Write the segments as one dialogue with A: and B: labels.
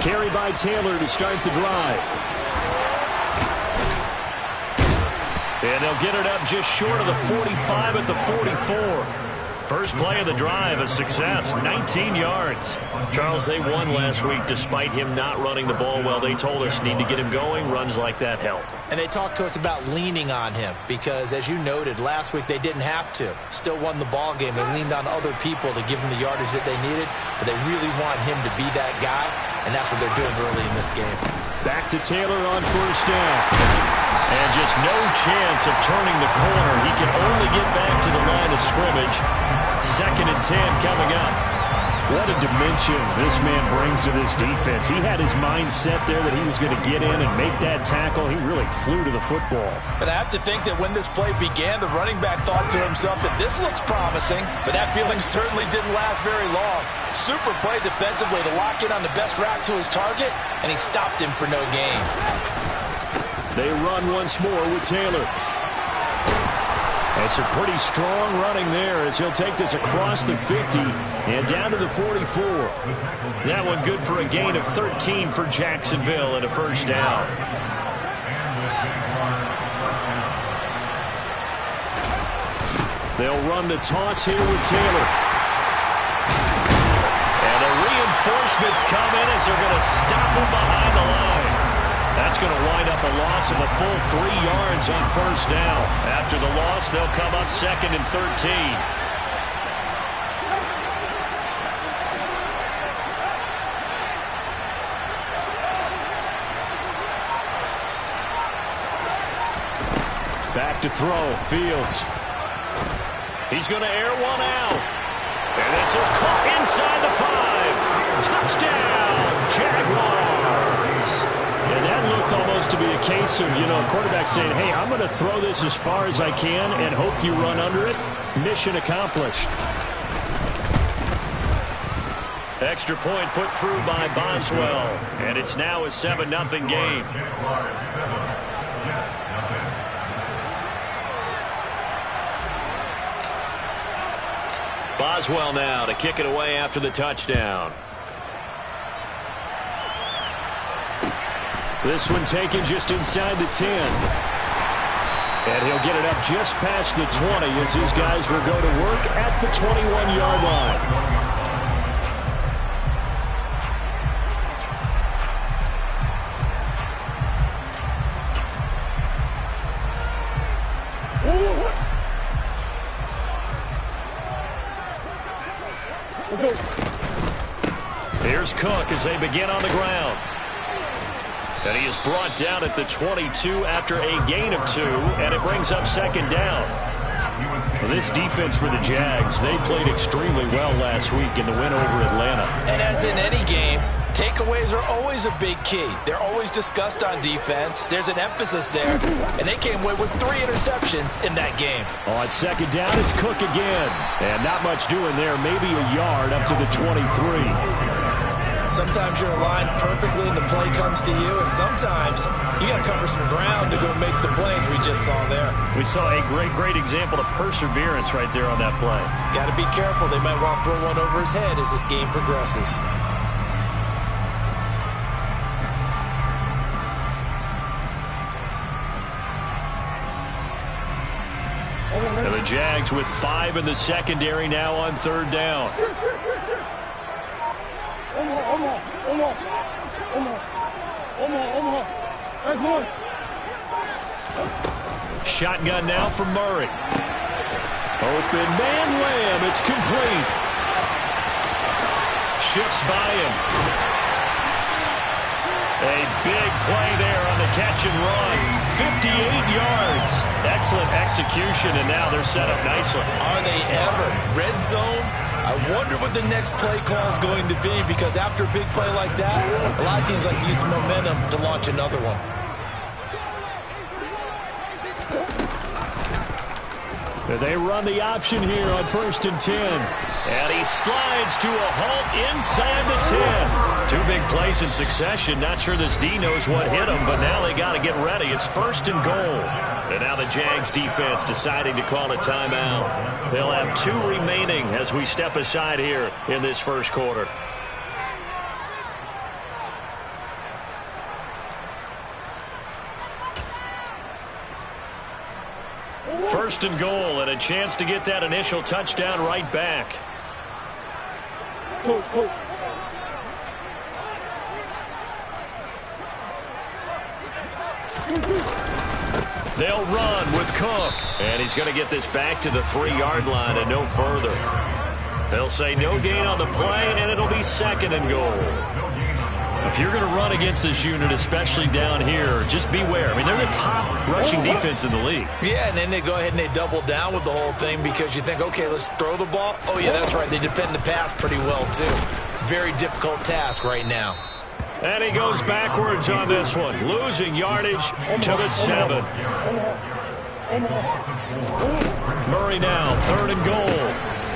A: carry by Taylor to start the drive. And they'll get it up just short of the 45 at the 44. First play of the drive, a success, 19 yards. Charles, they won last week despite him not running the ball well. They told us need to get him going. Runs like that help.
B: And they talked to us about leaning on him because, as you noted, last week they didn't have to. Still won the ball game. They leaned on other people to give them the yardage that they needed, but they really want him to be that guy, and that's what they're doing early in this game. Back to Taylor on first down.
A: And just no chance of turning the corner. He can only get back to the line of scrimmage. 2nd and 10 coming up. What a dimension this man brings to this defense. He had his mind set there that he was going to get in and make that tackle. He really flew to the football.
B: And I have to think that when this play began, the running back thought to himself that this looks promising, but that feeling certainly didn't last very long. Super play defensively to lock in on the best route to his target, and he stopped him for no gain.
A: They run once more with Taylor. It's a pretty strong running there as he'll take this across the 50 and down to the 44. That one good for a gain of 13 for Jacksonville and a first down. They'll run the toss here with Taylor. And the reinforcements come in as they're going to stop him behind the line. That's going to wind up a loss of a full 3 yards on first down. After the loss, they'll come up 2nd and 13. Back to throw, Fields. He's going to air one out. And this is caught inside the 5. Touchdown, Jaguars. And that looked almost to be a case of, a quarterback saying, hey, I'm going to throw this as far as I can and hope you run under it. Mission accomplished. Extra point put through by Boswell. And it's now a 7-0 game. Boswell now to kick it away after the touchdown. This one taken just inside the 10. And he'll get it up just past the 20 as his guys will go to work at the 21-yard line. Here's Cook as they begin on the ground. And he is brought down at the 22 after a gain of 2, and it brings up 2nd down. Well, this defense for the Jags, they played extremely well last week in the win over Atlanta. And as in any game, takeaways are always a big key. They're always discussed on defense. There's an emphasis there, and they came away with 3 interceptions in that game. On 2nd down, it's Cook again. And not much doing there, maybe a yard up to the 23. Sometimes you're aligned perfectly and the play comes to you, and sometimes you got to cover some ground to go make the plays we just saw there. We saw a great example of perseverance right there on that play. Got to be careful. They might want to throw one over his head as this game progresses. And the Jags with 5 in the secondary now on 3rd down. Shotgun now from Murray. Open man Lamb. It's complete. Shifts by him. A big play there on the catch and run. 58 yards. Excellent execution, and now they're set up nicely. Are they ever? Red zone? I wonder what the next play call is going to be, because after a big play like that, a lot of teams like to use the momentum to launch another one. They run the option here on 1st and 10. And he slides to a halt inside the 10. 2 big plays in succession. Not sure this D knows what hit him, but now they got to get ready. It's 1st and goal. And now the Jags defense deciding to call a timeout. They'll have 2 remaining as we step aside here in this first quarter. First and goal, and a chance to get that initial touchdown right back.
C: Close.
A: They'll run with Cook, and he's going to get this back to the 3-yard line and no further. They'll say no gain on the play, and it'll be second and goal. If you're going to run against this unit, especially down here, just beware. I mean, they're the top rushing defense in the league.
B: Yeah, and then they go ahead and they double down with the whole thing because you think, okay, let's throw the ball. Oh, yeah, that's right. They defend the pass pretty well, too. Very difficult task right now.
A: And he goes backwards on this one, losing yardage to the 7. Murray now, 3rd and goal.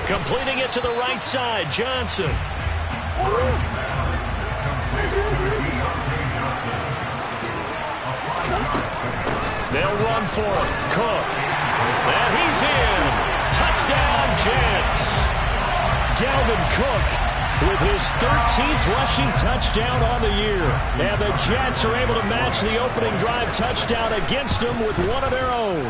A: Completing it to the right side, Johnson. They'll run for it. Cook. And he's in. Touchdown, Jets. Dalvin Cook with his 13th rushing touchdown on the year. And the Jets are able to match the opening drive touchdown against them with one of their own.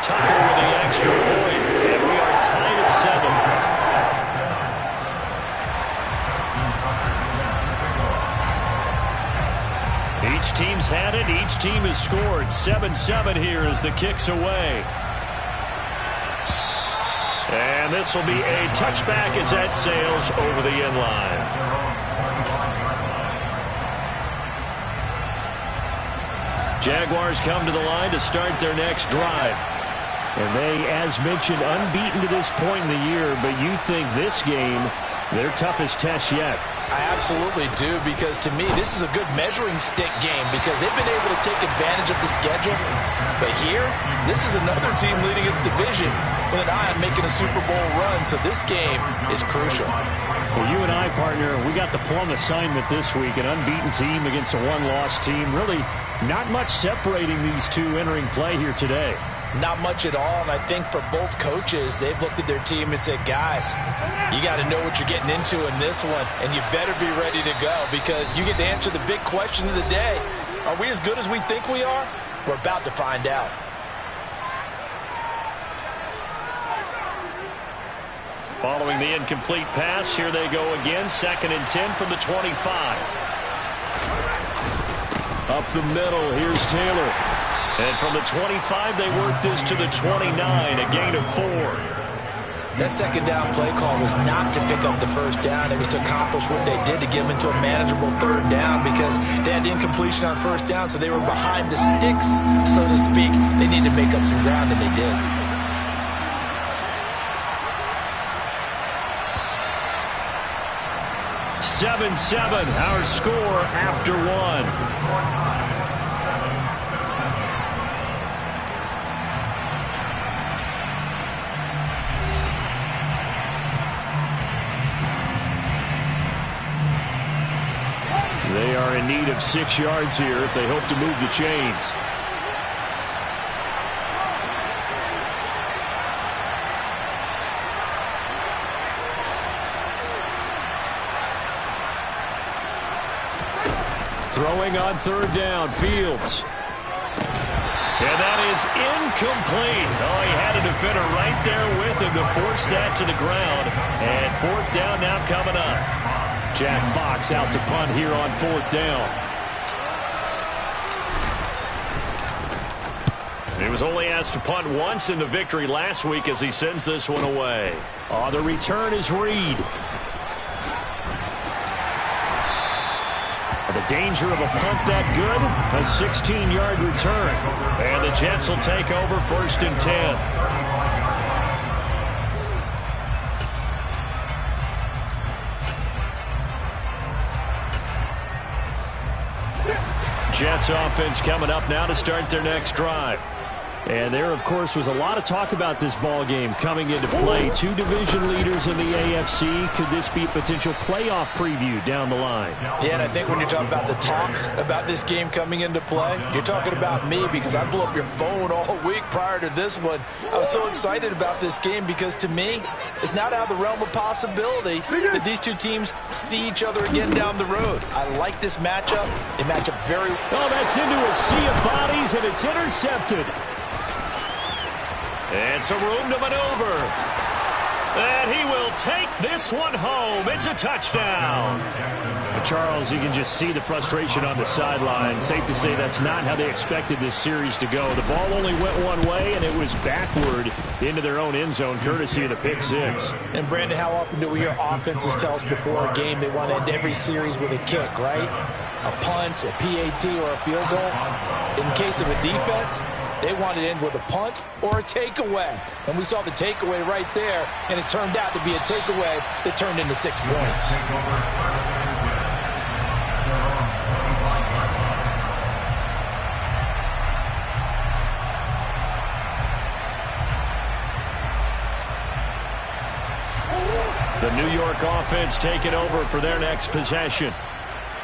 A: Tucker with the extra point, and we are tied at 7. Each team's had it. Each team has scored. 7-7 here as the kick's away. And this will be a touchback as that sails over the end line. Jaguars come to the line to start their next drive. And they, as mentioned, unbeaten to this point in the year, but you think this game, their toughest test yet.
B: I absolutely do, because to me, this is a good measuring stick game because they've been able to take advantage of the schedule. But here, this is another team leading its division with an eye on making a Super Bowl run, so this game is crucial.
A: Well, you and I, partner, we got the plum assignment this week, an unbeaten team against a one-loss team. Really not much separating these two entering play here today.
B: Not much at all, and I think for both coaches, they've looked at their team and said, guys, you got to know what you're getting into in this one, and you better be ready to go because you get to answer the big question of the day. Are we as good as we think we are? We're about to find out.
A: Following the incomplete pass, here they go again, 2nd and 10 from the 25. Up the middle, here's Taylor. And from the 25, they work this to the 29, a gain of 4.
B: That second down play call was not to pick up the first down. It was to accomplish what they did to get them into a manageable 3rd down because they had incompletion on 1st down, so they were behind the sticks, so to speak. They needed to make up some ground, and they did.
A: (7-7), our score after 1. They are in need of 6 yards here if they hope to move the chains. Throwing on 3rd down, Fields. And that is incomplete. Oh, he had a defender right there with him to force that to the ground. And 4th down now coming up. Jack Fox out to punt here on 4th down. He was only asked to punt once in the victory last week as he sends this one away. Oh, the return is Reed. The danger of a punt that good, a 16-yard return. And the Jets will take over 1st and 10. Jets offense coming up now to start their next drive. And there, of course, was a lot of talk about this ball game coming into play. 2 division leaders in the AFC. Could this be a potential playoff preview down the line?
B: Yeah, and I think when you're talking about the talk about this game coming into play, you're talking about me because I blew up your phone all week prior to this one. I was so excited about this game because, to me, it's not out of the realm of possibility that these two teams see each other again down the road. I like this matchup. They match up very well.
A: Oh, that's into a sea of bodies, and it's intercepted. And some room to maneuver. And he will take this one home. It's a touchdown.
C: Charles, you can just see the frustration on the sideline. Safe to say that's not how they expected this series to go. The ball only went one way, and it was backward into their own end zone, courtesy of the pick six.
B: And, Brandon, how often do we hear offenses tell us before a game they want to end every series with a kick, right? A punt, a PAT, or a field goal. In case of a defense, they wanted to end with a punt or a takeaway. And we saw the takeaway right there, and it turned out to be a takeaway that turned into 6 points.
A: The New York offense taking over for their next possession.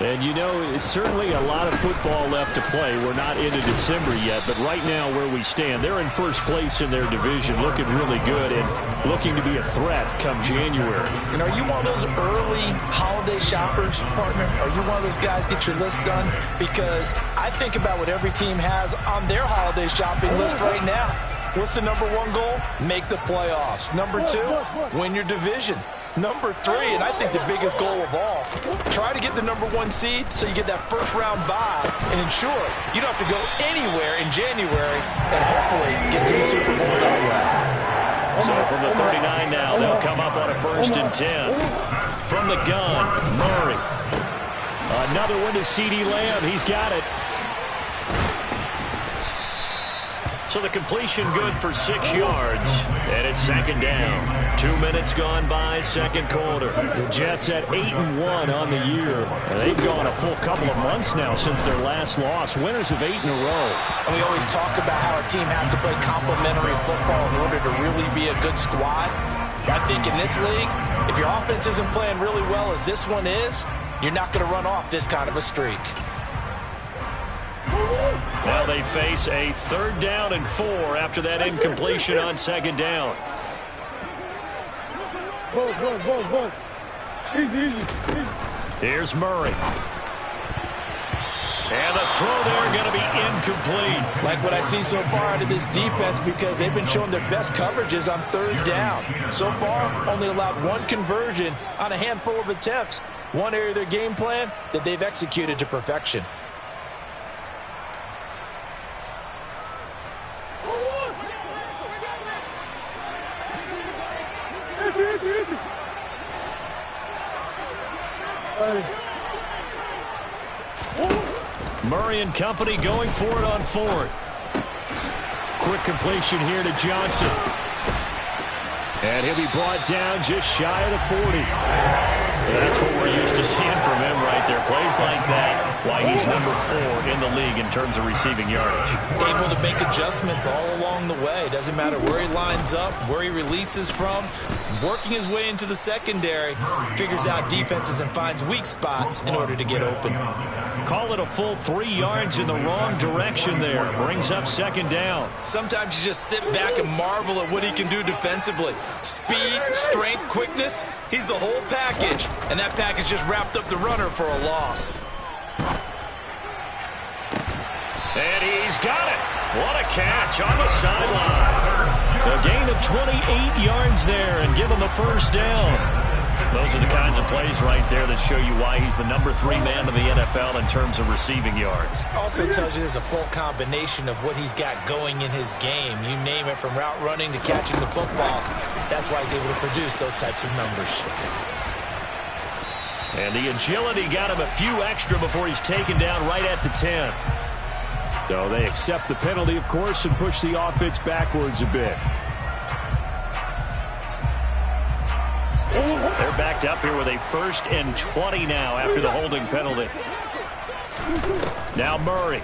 C: And, you know, it's certainly a lot of football left to play. We're not into December yet, but right now where we stand, they're in first place in their division, looking really good and looking to be a threat come January.
B: And are you one of those early holiday shoppers, partner? Are you one of those guys get your list done? Because I think about what every team has on their holiday shopping list right now. What's the number one goal? Make the playoffs. Number 2, win your division. Number 3, and I think the biggest goal of all, try to get the number 1 seed so you get that first round bye and ensure you don't have to go anywhere in January and hopefully get to the Super Bowl that way.
A: So from the 39 now, they'll come up on a 1st and 10. From the gun, Murray. Another one to CeeDee Lamb. He's got it. So the completion good for 6 yards, and it's 2nd down. 2 minutes gone by, 2nd quarter.
C: The Jets at 8-1 on the year.
A: They've gone a full couple of months now since their last loss. Winners of 8 in a row.
B: And we always talk about how a team has to play complementary football in order to really be a good squad. I think in this league, if your offense isn't playing really well as this one is, you're not going to run off this kind of a streak.
A: Now they face a 3rd down and 4 after that incompletion on 2nd down.
D: Easy.
A: Here's Murray. And the throw there going to be incomplete.
B: Like what I see so far out of this defense because they've been showing their best coverages on 3rd down. So far, only allowed 1 conversion on a handful of attempts. One area of their game plan that they've executed to perfection.
A: Murray and company going for it on 4th.
C: Quick completion here to Johnson. And he'll be brought down just shy of the 40.
A: That's what we're used to seeing from him right there. Plays like that, why he's number 4 in the league in terms of receiving yardage.
B: Able to make adjustments all along the way. Doesn't matter where he lines up, where he releases from. Working his way into the secondary, figures out defenses and finds weak spots in order to get open.
A: Call it a full 3 yards in the wrong direction there. Brings up 2nd down.
B: Sometimes you just sit back and marvel at what he can do defensively. Speed, strength, quickness, he's the whole package. And that package just wrapped up the runner for a loss.
A: And he's got it. What a catch on the sideline. A gain of 28 yards there and give him the 1st down. Those are the kinds of plays right there that show you why he's the number 3 man in the NFL in terms of receiving yards.
B: Also tells you there's a full combination of what he's got going in his game. You name it, from route running to catching the football. That's why he's able to produce those types of numbers.
A: And the agility got him a few extra before he's taken down right at the 10.
C: So they accept the penalty, of course, and push the offense backwards a bit.
A: They're backed up here with a 1st and 20 now after the holding penalty. Now Murray.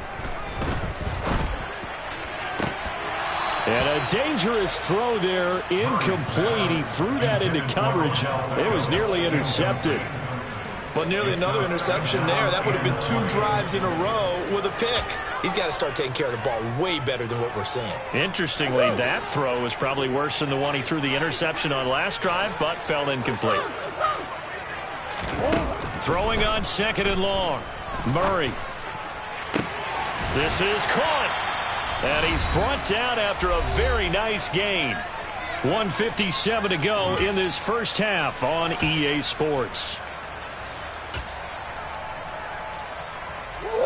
C: And a dangerous throw there, incomplete. He threw that into coverage. It was nearly intercepted.
B: Well, nearly another interception there. That would have been 2 drives in a row with a pick. He's got to start taking care of the ball way better than what we're seeing.
A: Interestingly, that throw was probably worse than the one he threw the interception on last drive, but fell incomplete. Throwing on 2nd and long. Murray. This is caught. And he's brought down after a very nice gain. 1:57 to go in this first half on EA Sports.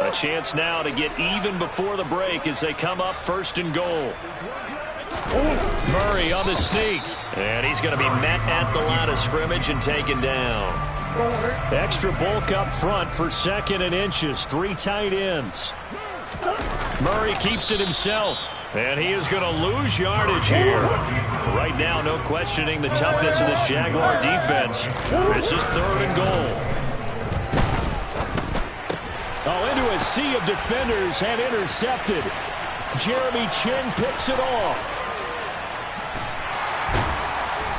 A: A chance now to get even before the break as they come up first and goal. Murray on the sneak. And he's going to be met at the line of scrimmage and taken down.
C: Extra bulk up front for 2nd and inches. 3 tight ends.
A: Murray keeps it himself. And he is going to lose yardage here. Right now, no questioning the toughness of this Jaguar defense. This is 3rd and goal.
C: Oh, into a sea of defenders and intercepted. Jeremy Chin picks it off.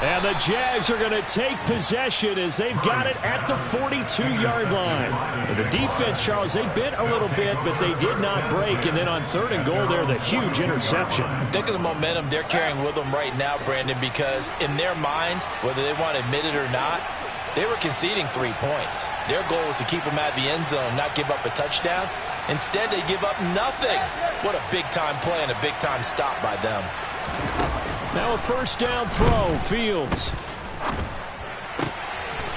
C: And the Jags are going to take possession as they've got it at the 42-yard line. And the defense, Charles, they bit a little bit, but they did not break. And then on 3rd and goal there, the huge interception.
B: Think of the momentum they're carrying with them right now, Brandon, because in their mind, whether they want to admit it or not, they were conceding 3 points. Their goal was to keep them at the end zone, not give up a touchdown. Instead, they give up nothing. What a big-time play and a big-time stop by them.
C: Now a first down throw. Fields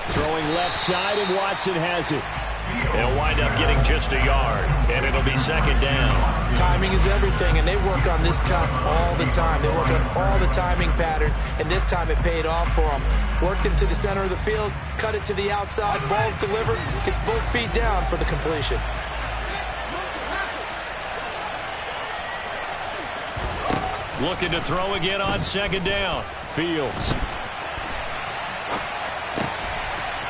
C: throwing left side, and Watson has it.
A: He'll wind up getting just a yard, and it'll be 2nd down.
B: Timing is everything, and they work on this cut all the time. They work on all the timing patterns, and this time it paid off for them. Worked into the center of the field, cut it to the outside, ball's delivered, gets both feet down for the completion.
A: Looking to throw again on 2nd down.
C: Fields.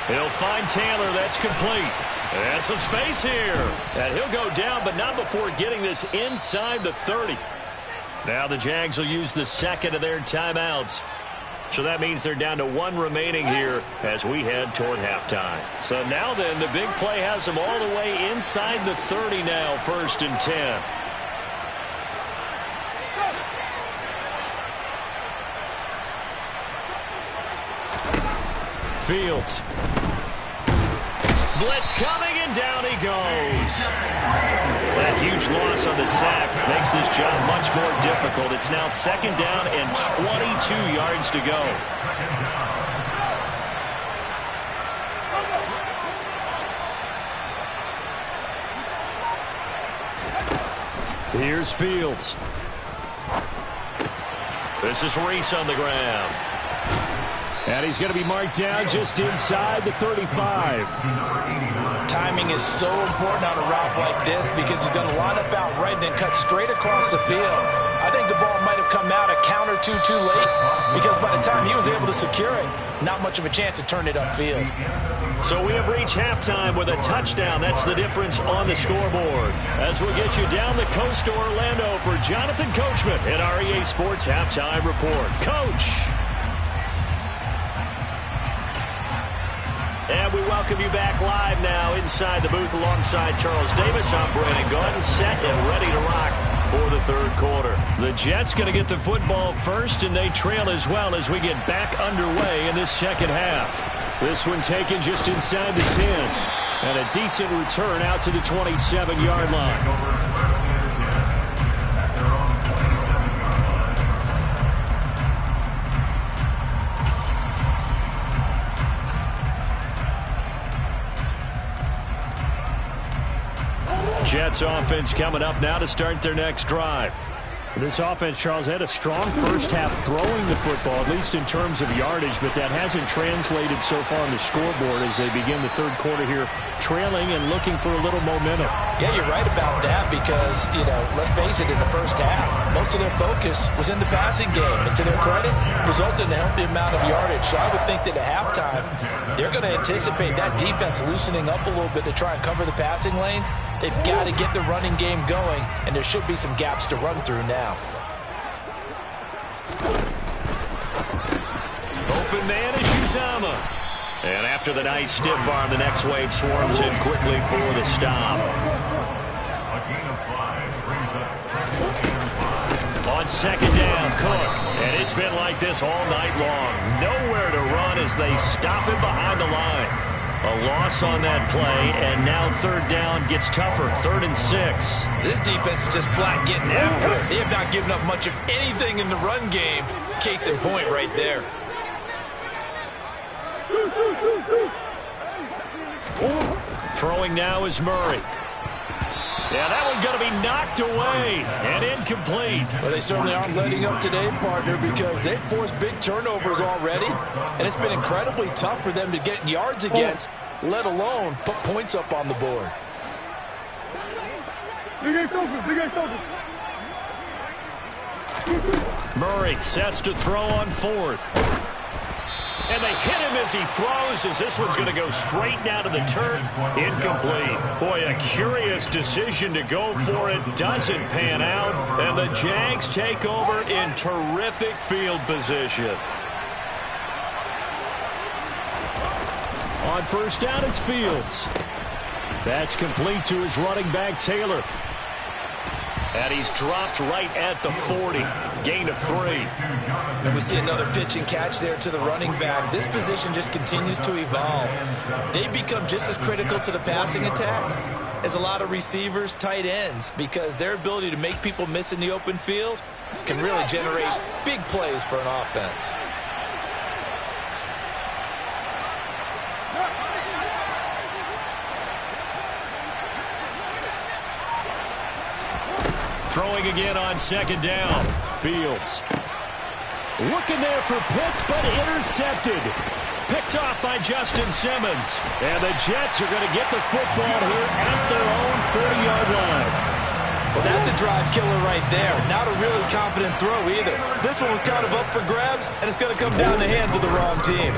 A: He'll find Taylor. That's complete. And some space here. And he'll go down, but not before getting this inside the 30. Now the Jags will use the 2nd of their timeouts. So that means they're down to 1 remaining here as we head toward halftime. So now then, the big play has them all the way inside the 30 now, 1st and 10.
C: Fields.
A: Blitz coming, and down he goes. That huge loss on the sack makes this job much more difficult. It's now 2nd down and 22 yards to go.
C: Here's Fields.
A: This is Reese on the ground.
C: And he's going to be marked down just inside the 35.
B: Timing is so important on a route like this because he's going to line up out right and then cut straight across the field. I think the ball might have come out a count or two too late because by the time he was able to secure it, not much of a chance to turn it upfield.
A: So we have reached halftime with a touchdown. That's the difference on the scoreboard. As we'll get you down the coast to Orlando for Jonathan Coachman in our EA Sports Halftime Report. Coach. And we welcome you back live now inside the booth alongside Charles Davis. I'm Brandon Gordon, set and ready to rock for the 3rd quarter. The Jets going to get the football first, and they trail as well as we get back underway in this 2nd half. This one taken just inside the 10, and a decent return out to the 27-yard line. Jets offense coming up now to start their next drive.
C: This offense, Charles, had a strong first half throwing the football, at least in terms of yardage, but that hasn't translated so far on the scoreboard as they begin the 3rd quarter here, trailing and looking for a little momentum.
B: Yeah, you're right about that because, let's face it, in the first half, most of their focus was in the passing game. And to their credit, resulted in a healthy amount of yardage. So I would think that at halftime, they're going to anticipate that defense loosening up a little bit to try and cover the passing lanes. They've got to get the running game going, and there should be some gaps to run through now.
A: Open man is Uzama. And after the nice stiff arm, the next wave swarms in quickly for the stop. On 2nd down, Cook. And it's been like this all night long. Nowhere to run as they stop him behind the line. A loss on that play, and now third down gets tougher. 3rd and 6.
B: This defense is just flat getting after it. They have not given up much of anything in the run game. Case in point right there.
A: Throwing now is Murray. Yeah, that one's going to be knocked away and incomplete.
D: Well, they certainly aren't letting up today, partner, because they've forced big turnovers already, and it's been incredibly tough for them to get yards against, let alone put points up on the board.
A: Murray sets to throw on 4th. And they hit him as he throws, as this one's going to go straight down to the turf. Incomplete. Boy, a curious decision to go for it. Doesn't pan out. And the Jags take over in terrific field position.
C: On first down, it's Fields. That's complete to his running back, Taylor.
A: And he's dropped right at the 40. Gain of 3.
B: And we see another pitch and catch there to the running back. This position just continues to evolve. They become just as critical to the passing attack as a lot of receivers, tight ends, because their ability to make people miss in the open field can really generate big plays for an offense.
A: Throwing again on 2nd down.
C: Fields. Looking there for Pitts, but intercepted.
A: Picked off by Justin Simmons.
C: And the Jets are going to get the football here at their own 30-yard line.
B: Well, that's a drive killer right there. Not a really confident throw either. This one was kind of up for grabs, and it's going to come down the hands of the wrong team.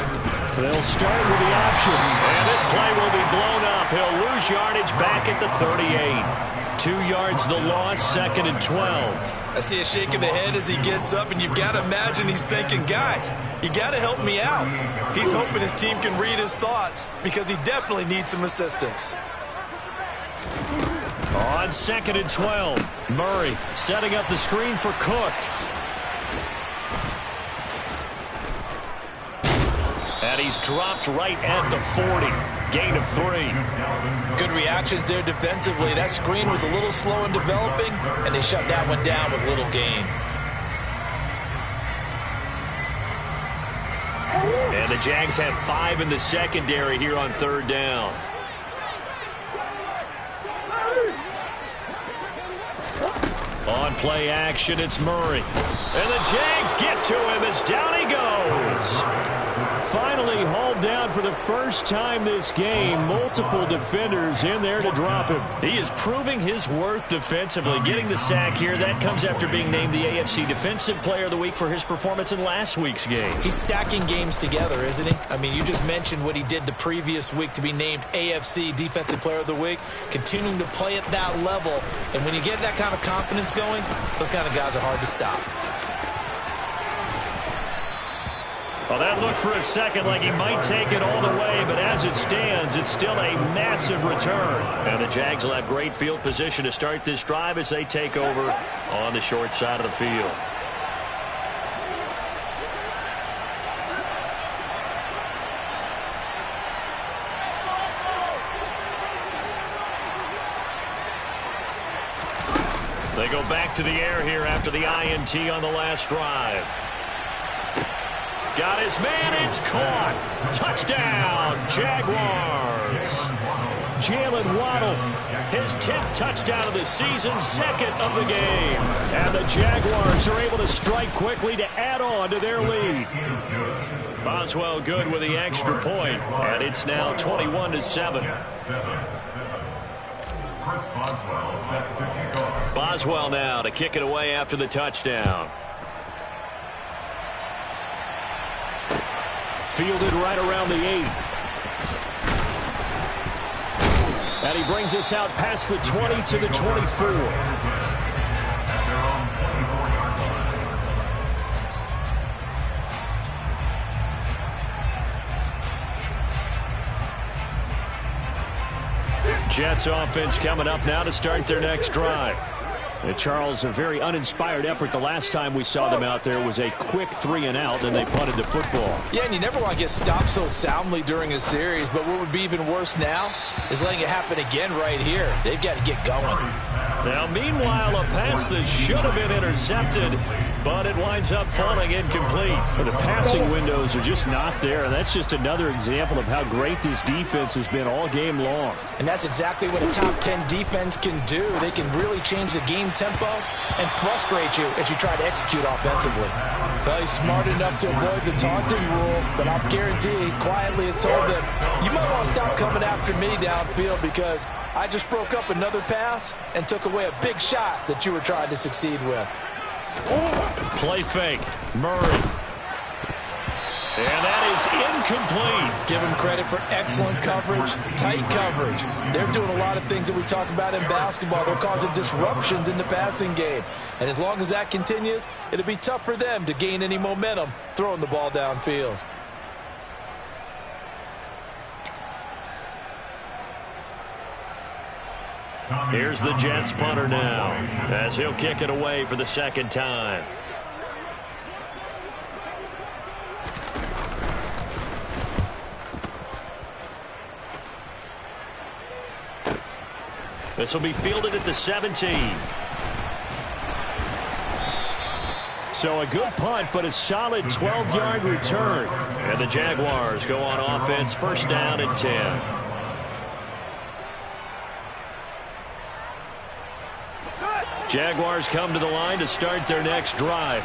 C: They'll start with the option.
A: And this play will be blown up. He'll lose yardage back at the 38. 2 yards the loss, 2nd and 12.
B: I see a shake of the head as he gets up, and you've got to imagine he's thinking, guys, you got to help me out. He's hoping his team can read his thoughts because he definitely needs some assistance.
A: On 2nd and 12, Murray setting up the screen for Cook. And he's dropped right at the 40. Gain of 3.
D: Good reactions there defensively. That screen was a little slow in developing, and they shut that one down with little gain.
A: And the Jags have 5 in the secondary here on 3rd down. On play action, it's Murray. And the Jags get to him as down he goes.
C: Finally hauled down for the first time this game. Multiple defenders in there to drop him.
A: He is proving his worth defensively. Getting the sack here, that comes after being named the AFC Defensive Player of the Week for his performance in last week's game.
B: He's stacking games together, isn't he? I mean, you just mentioned what he did the previous week to be named AFC Defensive Player of the Week. Continuing to play at that level. And when you get that kind of confidence going, those kind of guys are hard to stop.
A: Well, that looked for a second like he might take it all the way, but as it stands, it's still a massive return. And the Jags will have great field position to start this drive as they take over on the short side of the field. They go back to the air here after the INT on the last drive. Got his man, it's caught. Touchdown, Jaguars.
C: Jalen Waddle,
A: his 10th touchdown of the season, 2nd of the game.
C: And the Jaguars are able to strike quickly to add on to their lead.
A: Boswell good with the extra point, and it's now 21-7. Boswell now to kick it away after the touchdown.
C: Fielded right around the 8. And he brings us out past the 20 to the 24.
A: Jets offense coming up now to start their next drive.
C: And Charles, a very uninspired effort. The last time we saw them out there was a quick 3-and-out, then they punted the football.
D: Yeah, and you never want to get stopped so soundly during a series, but what would be even worse now is letting it happen again right here. They've got to get going.
A: Now, meanwhile, a pass that should have been intercepted, but it winds up falling incomplete.
C: But the passing windows are just not there, and that's just another example of how great this defense has been all game long.
D: And that's exactly what a top 10 defense can do. They can really change the game tempo and frustrate you as you try to execute offensively. Well, he's smart enough to avoid the taunting rule, but I'll guarantee he quietly has told them, you might want to stop coming after me downfield because I just broke up another pass and took away a big shot that you were trying to succeed with.
A: Play fake. Murray. And that is incomplete.
D: Give him credit for excellent coverage, tight coverage. They're doing a lot of things that we talk about in basketball. They're causing disruptions in the passing game. And as long as that continues, it'll be tough for them to gain any momentum throwing the ball downfield.
A: Here's the Jets punter now as he'll kick it away for the second time. This will be fielded at the 17. So a good punt, but a solid 12-yard return. And the Jaguars go on offense, first down and 10. Jaguars come to the line to start their next drive.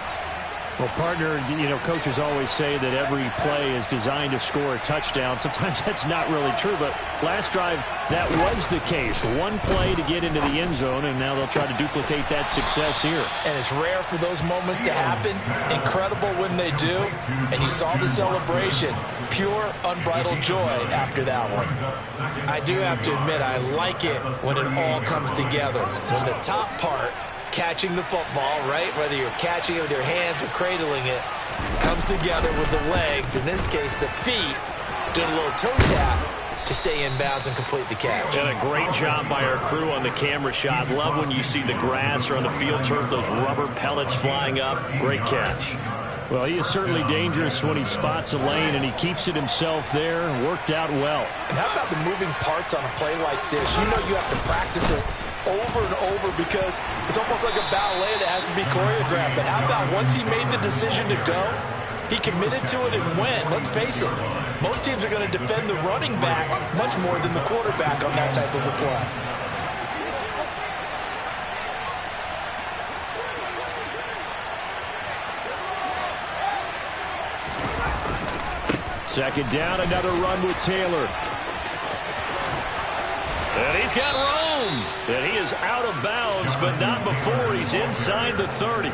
C: Well, partner, coaches always say that every play is designed to score a touchdown. Sometimes that's not really true, but last drive, that was the case. One play to get into the end zone, and now they'll try to duplicate that success here.
D: And it's rare for those moments to happen. Incredible when they do. And you saw the celebration. Pure, unbridled joy after that one. I do have to admit, I like it when it all comes together. When the top part, catching the football, right? Whether you're catching it with your hands or cradling it, comes together with the legs, in this case the feet, doing a little toe tap to stay in bounds and complete the catch.
A: And a great job by our crew on the camera shot. Love when you see the grass or on the field turf, those rubber pellets flying up. Great catch.
C: Well, he is certainly dangerous when he spots a lane, and he keeps it himself there. Worked out well.
D: And how about the moving parts on a play like this? You know you have to practice it over and over because it's almost like a ballet that has to be choreographed. But how about once he made the decision to go, he committed to it and went. Let's face it, most teams are going to defend the running back much more than the quarterback on that type of a play.
C: Second down, another run with Taylor.
A: And he's got room. And he is out of bounds, but not before he's inside the 30.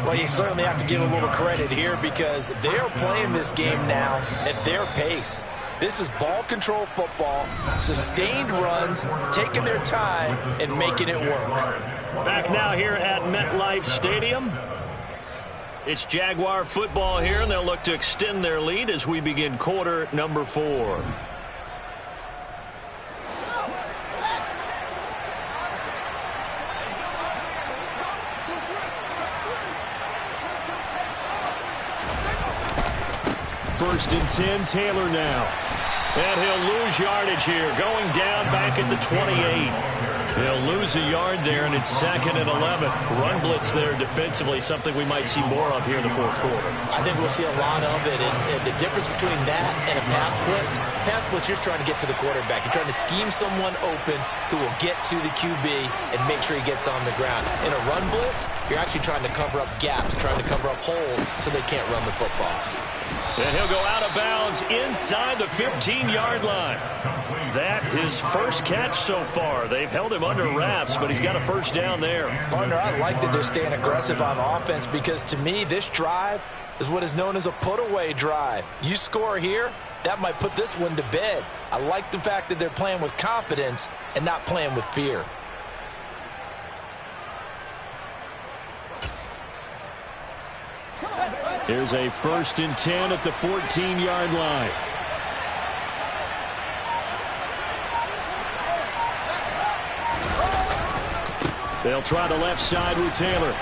D: Well, you certainly have to give a little credit here because they are playing this game now at their pace. This is ball control football, sustained runs, taking their time and making it work.
A: Back now here at MetLife Stadium. It's Jaguar football here, and they'll look to extend their lead as we begin quarter number 4.
C: First and 10, Taylor now.
A: And he'll lose yardage here, going down back at the 28. He'll lose a yard there, and it's second and 11. Run blitz there defensively, something we might see more of here in the fourth quarter.
D: I think we'll see a lot of it, and the difference between that and a pass blitz, you're trying to get to the quarterback. You're trying to scheme someone open who will get to the QB and make sure he gets on the ground. In a run blitz, you're actually trying to cover up gaps, trying to cover up holes so they can't run the football.
A: And he'll go out of bounds inside the 15-yard line. That his first catch so far. They've held him under wraps, but he's got a first down there.
D: Partner, I like that they're staying aggressive on offense because to me, this drive is what is known as a put-away drive. You score here, that might put this one to bed. I like the fact that they're playing with confidence and not playing with fear.
C: Here's a first and 10 at the 14-yard line. They'll try the left side with Taylor.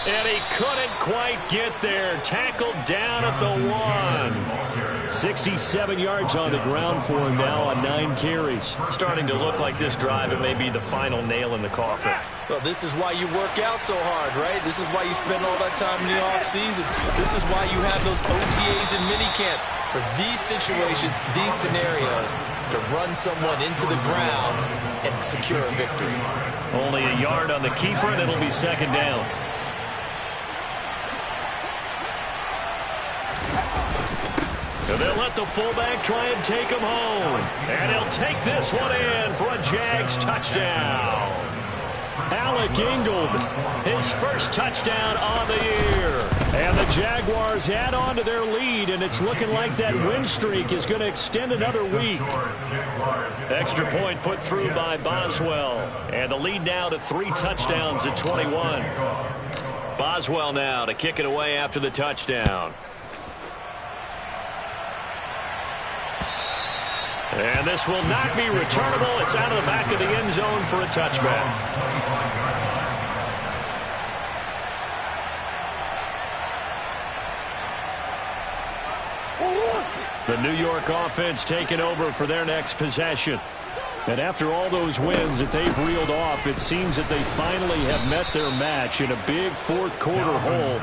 A: And he couldn't quite get there. Tackled down at the 1.
C: 67 yards on the ground for him now on 9 carries.
A: Starting to look like this drive, it may be the final nail in the coffin.
D: Well, this is why you work out so hard, right? This is why you spend all that time in the offseason. This is why you have those OTAs and mini camps. For these situations, these scenarios, to run someone into the ground and secure a victory.
A: Only a yard on the keeper, and it'll be second down. So they'll let the fullback try and take him home. And he'll take this one in for a Jags touchdown.
C: Alec Ingold,
A: his first touchdown on the year.
C: And the Jaguars add on to their lead, and it's looking like that win streak is going to extend another week.
A: Extra point put through by Boswell. And the lead now to 3 touchdowns at 21. Boswell now to kick it away after the touchdown. And this will not be returnable. It's out of the back of the end zone for a touchback.
C: The New York offense taking over for their next possession. And after all those wins that they've reeled off, it seems that they finally have met their match in a big fourth quarter hole.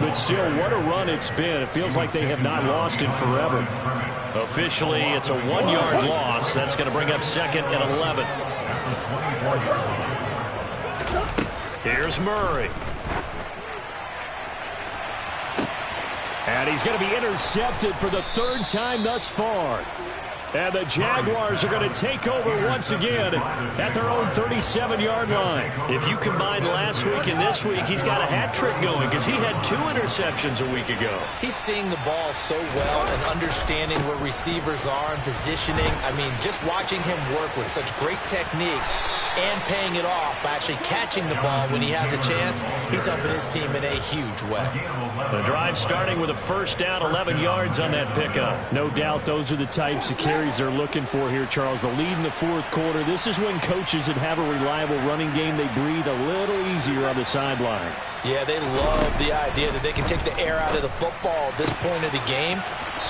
C: But still, what a run it's been. It feels like they have not lost it forever.
A: Officially, it's a 1-yard loss. That's going to bring up second and 11. Here's Murray.
C: And he's going to be intercepted for the 3rd time thus far. And the Jaguars are going to take over once again at their own 37-yard line.
A: If you combine last week and this week, he's got a hat trick going because he had 2 interceptions a week ago.
D: He's seeing the ball so well and understanding where receivers are and positioning. I mean, just watching him work with such great technique and paying it off by actually catching the ball when he has a chance, he's helping his team in a huge way.
A: The drive starting with a first down, 11 yards on that pickup.
C: No doubt those are the types of carries they're looking for here, Charles. The lead in the fourth quarter. This is when coaches that have a reliable running game, they breathe a little easier on the sideline.
D: Yeah, they love the idea that they can take the air out of the football at this point of the game.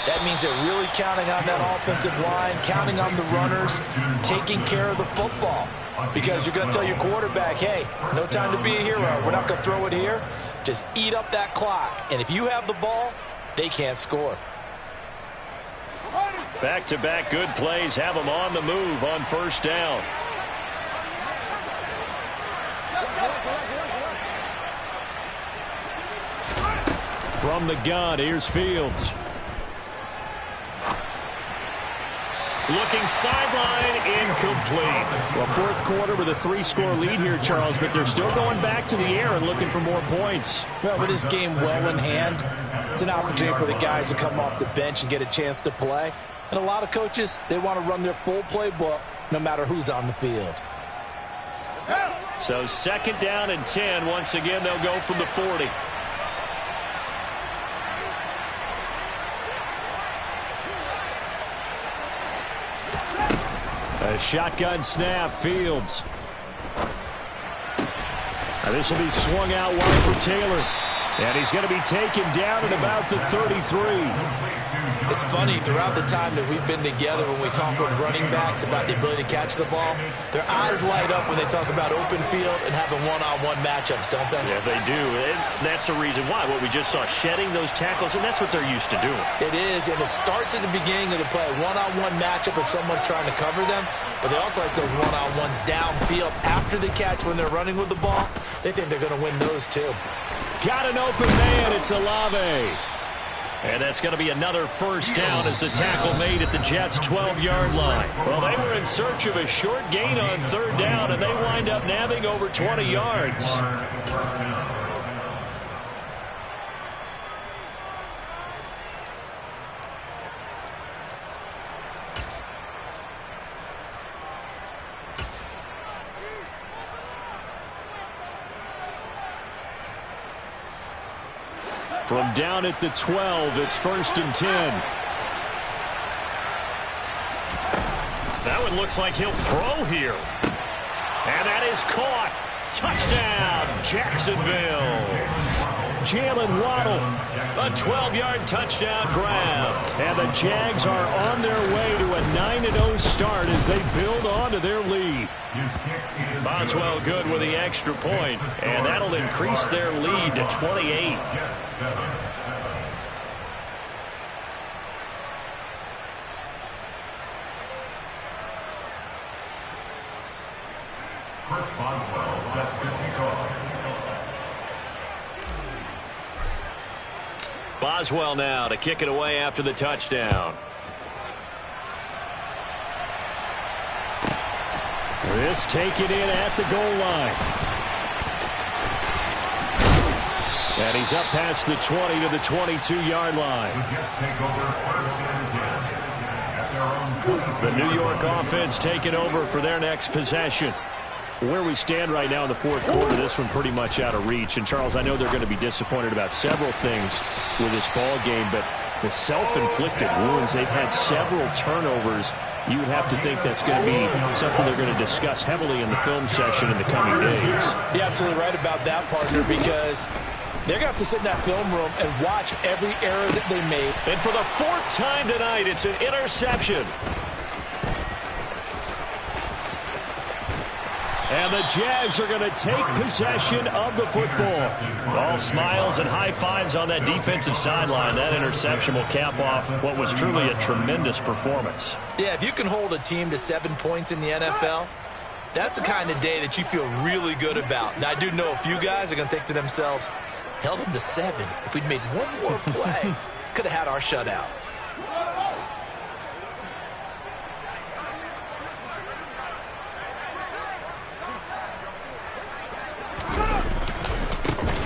D: That means they're really counting on that offensive line, counting on the runners, taking care of the football. Because you're going to tell your quarterback, hey, no time to be a hero. We're not going to throw it here. Just eat up that clock. And if you have the ball, they can't score.
A: Back-to-back good plays have them on the move on first down.
C: From the gun, here's Fields.
A: Looking sideline, incomplete.
C: Well, fourth quarter with a 3-score lead here, Charles, but they're still going back to the air and looking for more points.
D: Well, with this game well in hand, it's an opportunity for the guys to come off the bench and get a chance to play. And a lot of coaches, they want to run their full playbook no matter who's on the field.
A: So second down and 10. Once again, they'll go from the 40.
C: A shotgun snap, Fields. This will be swung out wide for Taylor. And he's going to be taken down at about the 33.
D: It's funny, throughout the time that we've been together, when we talk with running backs about the ability to catch the ball, their eyes light up when they talk about open field and having one-on-one matchups, don't they?
A: Yeah, they do. And that's the reason why. What we just saw, shedding those tackles, and that's what they're used to doing.
D: It is, and it starts at the beginning of the play. One-on-one matchup if someone's trying to cover them, but they also like those one-on-ones downfield after the catch when they're running with the ball. They think they're going to win those too.
C: Got an open man. It's Olave.
A: And that's going to be another first down as the tackle made at the Jets' 12-yard line. Well, they were in search of a short gain on third down, and they wind up nabbing over 20 yards.
C: From down at the 12, it's first and 10.
A: That one looks like he'll throw here. And that is caught. Touchdown, Jacksonville. Jalen Waddle, a 12-yard touchdown grab. And the Jags are on their way to a 9-0 start as they build on to their lead. Boswell good with the extra point, and that'll increase their lead to 28.
E: Chris Boswell set to kick off.
A: Boswell now to kick it away after the touchdown.
C: This taken in at the goal line. And he's up past the 20 to the 22-yard line. The New York offense taking over for their next possession. Where we stand right now in the fourth quarter, this one pretty much out of reach. And, Charles, I know they're going to be disappointed about several things with this ball game, but the self-inflicted wounds, they've had several turnovers. You would have to think that's going to be something they're going to discuss heavily in the film session in the coming days.
D: You're absolutely right about that, partner, because they're going to have to sit in that film room and watch every error that they made.
A: And for the fourth time tonight, it's an interception. And the Jags are going to take possession of the football. All smiles and high fives on that defensive sideline. That interception will cap off what was truly a tremendous performance.
D: Yeah, if you can hold a team to 7 points in the NFL, that's the kind of day that you feel really good about. Now, I do know a few guys are going to think to themselves, held them to 7. If we'd made one more play, could have had our shutout.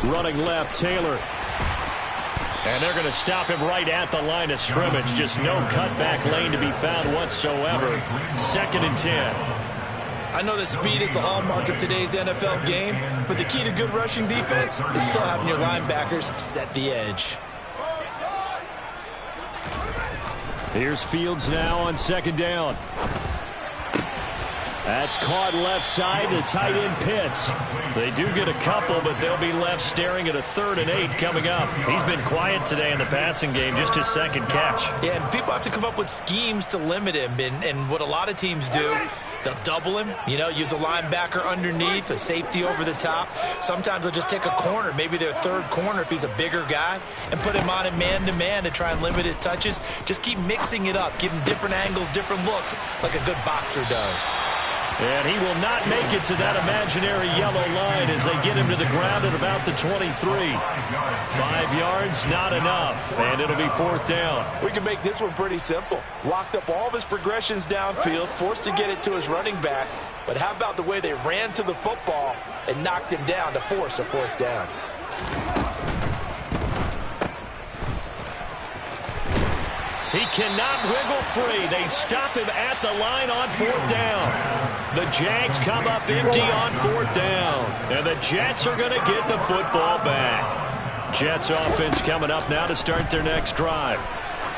C: Running left, Taylor.
A: And they're going to stop him right at the line of scrimmage. Just no cutback lane to be found whatsoever. 2nd and 10.
D: I know that speed is the hallmark of today's NFL game, but the key to good rushing defense is still having your linebackers set the edge.
C: Here's Fields now on 2nd down. That's caught left side to tight end Pitts.
A: They do get a couple, but they'll be left staring at a 3rd and 8 coming up. He's been quiet today in the passing game, just his 2nd catch.
D: Yeah, and people have to come up with schemes to limit him, and what a lot of teams do, they'll double him, use a linebacker underneath, a safety over the top. Sometimes they'll just take a corner, maybe their 3rd corner if he's a bigger guy, and put him on a man-to-man to try and limit his touches. Just keep mixing it up, give him different angles, different looks, like a good boxer does.
A: And he will not make it to that imaginary yellow line as they get him to the ground at about the 23. 5 yards, not enough, and it'll be 4th down.
D: We can make this one pretty simple. Locked up all of his progressions downfield, forced to get it to his running back. But how about the way they ran to the football and knocked him down to force a 4th down?
A: He cannot wiggle free. They stop him at the line on 4th down. The Jags come up empty on 4th down. And the Jets are going to get the football back. Jets offense coming up now to start their next drive.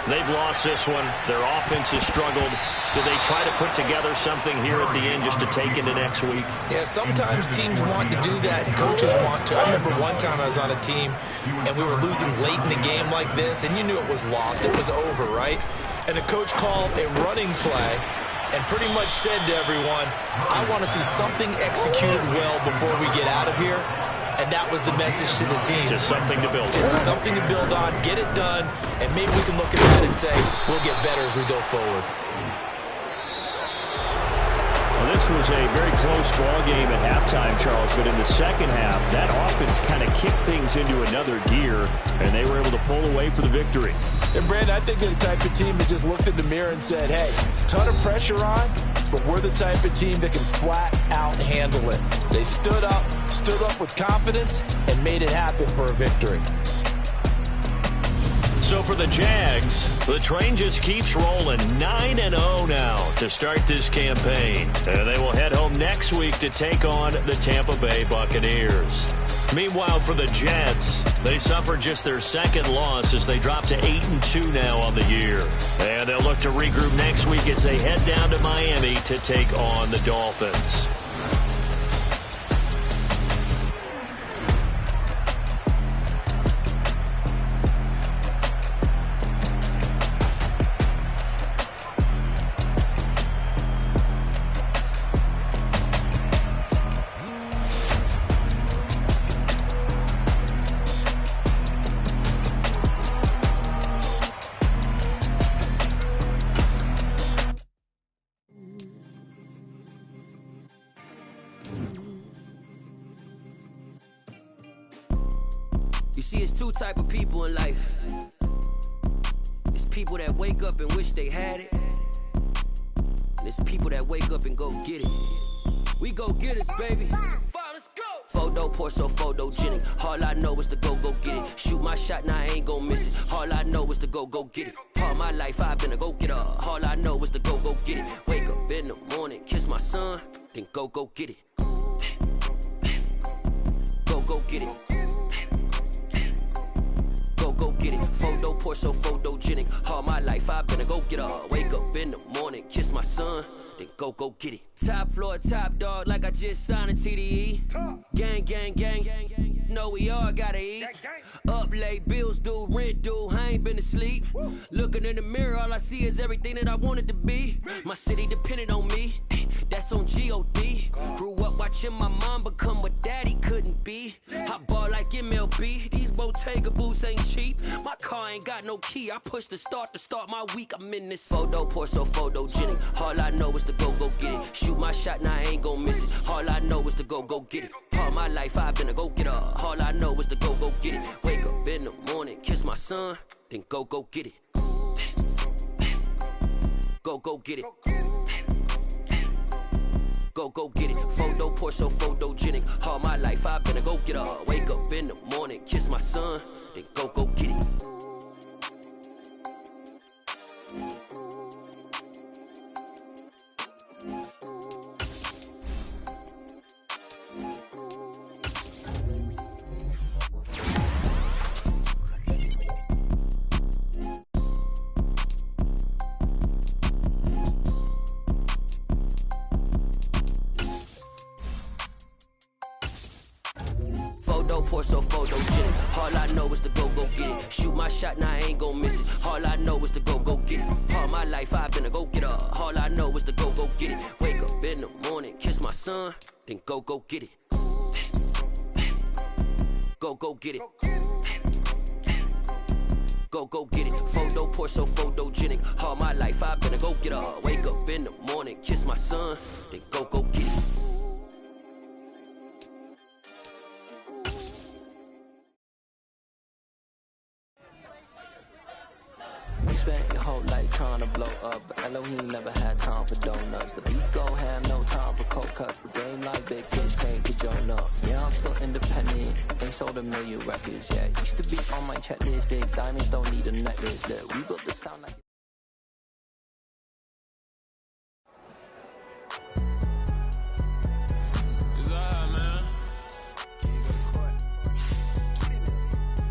A: They've lost this one. Their offense has struggled. Do they try to put together something here at the end just to take into next week?
D: Yeah, sometimes teams want to do that and coaches want to. I remember one time I was on a team and we were losing late in the game like this, and you knew it was lost. It was over, right? And the coach called a running play and pretty much said to everyone, I want to see something executed well before we get out of here. And that was the message to the team.
A: Just something to build on.
D: Just something to build on, get it done, and maybe we can look at that and say, we'll get better as we go forward.
C: Well, this was a very close ball game at halftime, Charles, but in the second half, that offense kind of kicked things into another gear, and they were able to pull away for the victory.
D: And, Brandon, I think they're the type of team that just looked in the mirror and said, hey, ton of pressure on, but we're the type of team that can flat out handle it. They stood up with confidence, and made it happen for a victory.
A: So for the Jags, the train just keeps rolling. 9-0 now to start this campaign. And they will head home next week to take on the Tampa Bay Buccaneers. Meanwhile, for the Jets, they suffered just their 2nd loss as they drop to 8-2 now on the year. And they'll look to regroup next week as they head down to Miami to take on the Dolphins.
F: type of people in life. It's people that wake up and wish they had it. And it's people that wake up and go get it. We go get it, baby. Let's go. Photo pour so photogenic. All I know is to go get it. Shoot my shot, now I ain't gon' miss it. All I know is to go get it. All my life I've been a go-getter. All I know is to go get it. Wake up in the morning, kiss my son, then go get it. Go get it. Go get it. Photo pour so photogenic. All my life I've been a go-getter. Wake up in the morning, kiss my son, then go get it. Top floor, top dog, like I just signed a TDE. Gang, gang, gang, gang, gang. Know we all gotta eat. Up late, bills due, rent due, I ain't been asleep. Looking in the mirror, all I see is everything that I wanted to be. My city depended on me, that's on G.O.D. Grew up watching my mom become what daddy couldn't be. I ball like MLB, these Bottega boots ain't cheap. My car ain't got no key, I push the start to start my week. I'm in this photo pour so photogenic. All I know is to go get it. Shoot my shot, now I ain't gon' miss it. All I know is to go get it. All my life I've been a go-getter. All I know is to go get it. Wake up in the morning, kiss my son, then go get it. Go get it. Go get it. Photo pour so photogenic. All my life I've been a go-getter. Wake up in the morning, kiss my son, then go get it. Pour so photogenic. All I know is to go get it. Shoot my shot, now I ain't gon' miss it. All I know is to go get it. All my life I've been a go-getter. All I know is to go get it. Wake up in the morning, kiss my son, then go get it. Go get it. Go get it. Photo pour so photogenic. All my life I've been a go-getter. Wake up in the morning, kiss my son, then go get it.
G: Spent your whole life trying to blow up, but Elohim never had time for donuts. The beat go have no time for cold cuts. The game like big kids can't get Joan up. Yeah, I'm still independent, ain't sold a million records yet. Used to be on my checklist, big diamonds don't need a necklace. That we built the sound like
H: it's alright, man.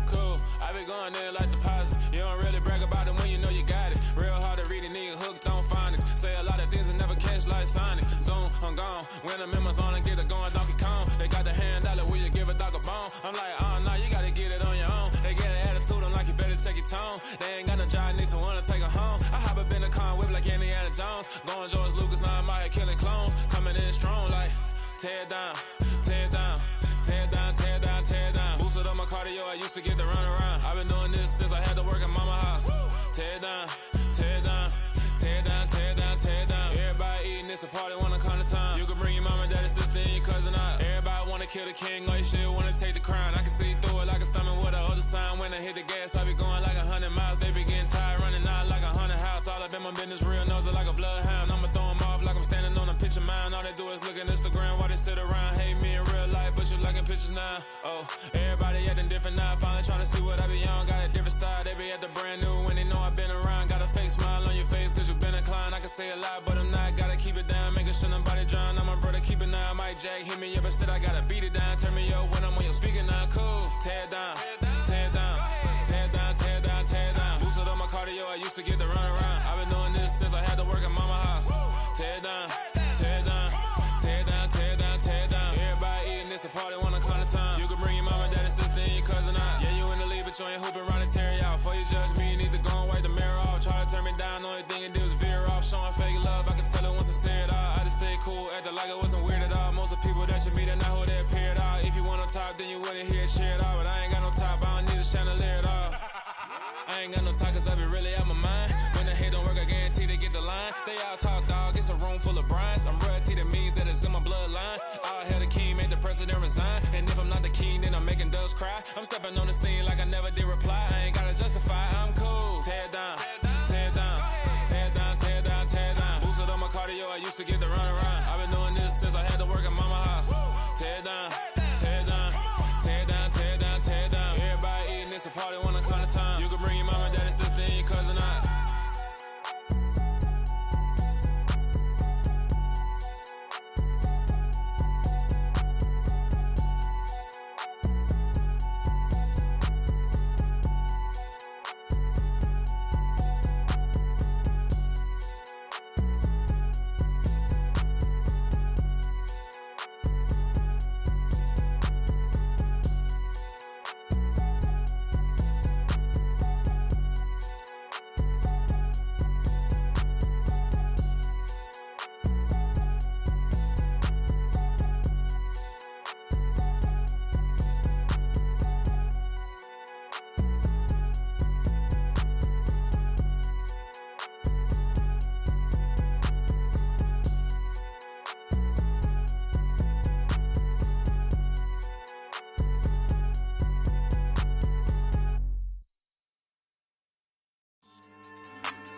H: Cool, I been going there like deposit. You don't really brag about it when you know you got it. Real hard to read a nigga hooked on finance. Say a lot of things and never catch like Sonic. Zoom, I'm gone. When the members on and get it going Donkey Kong. They got the hand dollar, will you give a dog a bone? I'm like, oh no, you gotta get it on your own. They get an attitude, I'm like, you better check your tone. They ain't got no job, need someone to take her home. I hop up in the car, whip like Indiana Jones. Going George Lucas, now I'm out here killing clones. Coming in strong like, tear down, tear down. Tear down, tear down, tear down. Boosted up my cardio, I used to get to run around. I've been doing this since I had to work at mama house. Tear down, tear down, tear down, tear down, tear down. Everybody eating, it's a party, wanna come to time. You can bring your mama, daddy, sister, and your cousin out. Everybody wanna kill the king, like shit, wanna take the crown. I can see through it like a stomach with a other sign. When I hit the gas, I be going like 100 miles. They be getting tired, running out like 100 house. All up in my business, real nose it like a bloodhound. I'ma throw them off like I'm standing on a picture mound. All they do is look at Instagram while they sit around. Hate me in real life, but you liking pictures now. Oh, everybody acting different now. Finally trying to see what I be on. Got a different style, they be at the brand new when they know I've been around. Got a fake smile on your face cause you been inclined. I can say a lot, but I'm not. Gotta keep it down, making sure nobody drown. I'm my brother, keep it now. Mike Jack hit me up and said I gotta beat it down. Turn me up when I'm on your speaker now. Cool, tear down, tear down, tear down, tear down, tear down. Boosted up my cardio, I used to get to run around. I've been doing this since I had to work at mama house. Tear down, tear down, tear down, tear down, tear down. Everybody eating, it's a party, wanna climb the time. You can bring your mama, daddy, sister, and your cousin out. Yeah, you in the lead, but you ain't hooping around and tear you out. Before you judge me, you need to go and wipe the mirror off. Try to turn me down, only thing you did was veer off. Showing fake love, I can tell it once I say it all. I just stay cool, acting like it wasn't weird at all. Most of the people that you meet are not who they appear at all. If you want on top, then you wouldn't hear it cheer at all. But I ain't got no top, I don't need a chandelier at all. I ain't got no talk cause I be really out my mind. When the hate don't work, I guarantee they get the line. They all talk dog, it's a room full of brines. I'm royalty, that means that it's in my bloodline. All hell the king, make the president resign. And if I'm not the king, then I'm making dubs cry. I'm stepping on the scene like I never did reply. I ain't gotta justify, I'm cool. Tear down, tear down, tear down, tear down, tear down. Boosted on my cardio, I used to get the run around. I've been doing this since I had to work at mama house. Tear down, tear down, tear down, tear down, tear down. Everybody eating, it's a party when I count of time. You can bring your mama, daddy, sister, and your cousin out.